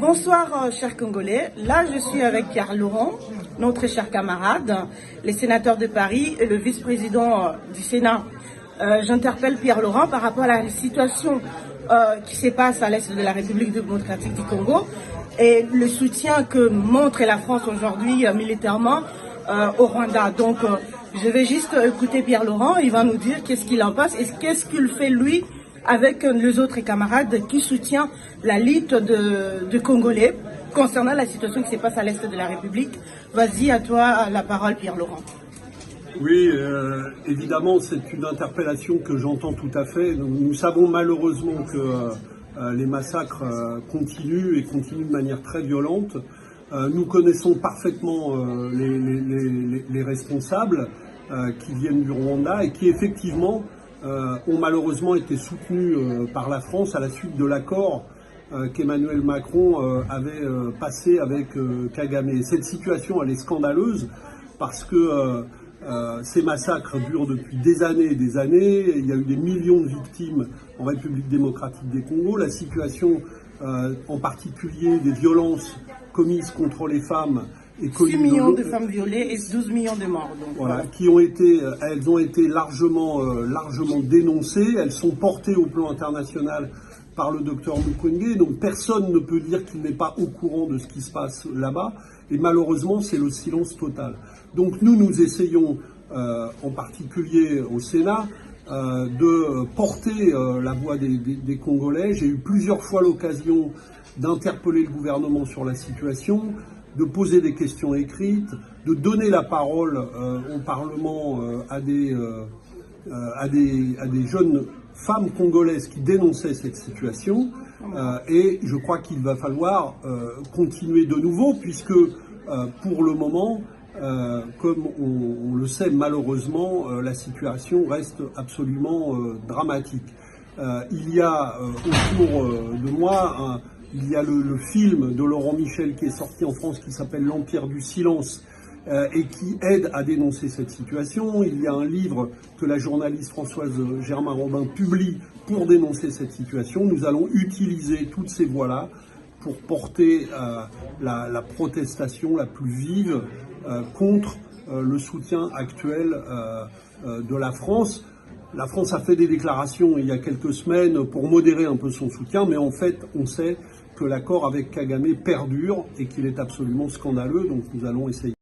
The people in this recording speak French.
Bonsoir, chers Congolais. Là, je suis avec Pierre Laurent, notre cher camarade, les sénateurs de Paris et le vice-président du Sénat. J'interpelle Pierre Laurent par rapport à la situation qui se passe à l'est de la République démocratique du Congo et le soutien que montre la France aujourd'hui militairement au Rwanda. Donc, je vais juste écouter Pierre Laurent. Il va nous dire qu'est-ce qu'il en pense et qu'est-ce qu'il fait lui avec les autres camarades qui soutiennent la lutte de Congolais concernant la situation qui se passe à l'est de la République. Vas-y, à toi la parole, Pierre Laurent. Oui, évidemment, c'est une interpellation que j'entends tout à fait. Nous savons malheureusement que les massacres continuent et continuent de manière très violente. Nous connaissons parfaitement les responsables qui viennent du Rwanda et qui effectivement ont malheureusement été soutenus par la France à la suite de l'accord qu'Emmanuel Macron avait passé avec Kagame. Et cette situation, elle est scandaleuse parce que ces massacres durent depuis des années et des années. Il y a eu des millions de victimes en République démocratique des Congo. La situation, en particulier des violences commises contre les femmes, 6 millions de femmes violées et 12 millions de morts. Donc, voilà, elles ont été largement dénoncées. Elles sont portées au plan international par le docteur Mukwege. Donc personne ne peut dire qu'il n'est pas au courant de ce qui se passe là-bas. Et malheureusement, c'est le silence total. Donc nous essayons, en particulier au Sénat, de porter la voix des Congolais. J'ai eu plusieurs fois l'occasion d'interpeller le gouvernement sur la situation, de poser des questions écrites, de donner la parole au Parlement à des jeunes femmes congolaises qui dénonçaient cette situation. Et je crois qu'il va falloir continuer de nouveau, puisque pour le moment, comme on le sait malheureusement, la situation reste absolument dramatique. Il y a autour de moi il y a le film de Laurent Michel qui est sorti en France qui s'appelle L'Empire du silence et qui aide à dénoncer cette situation. Il y a un livre que la journaliste Françoise Germain-Robin publie pour dénoncer cette situation. Nous allons utiliser toutes ces voix-là pour porter la protestation la plus vive contre le soutien actuel de la France. La France a fait des déclarations il y a quelques semaines pour modérer un peu son soutien, mais en fait, on sait que l'accord avec Kagame perdure et qu'il est absolument scandaleux, donc nous allons essayer.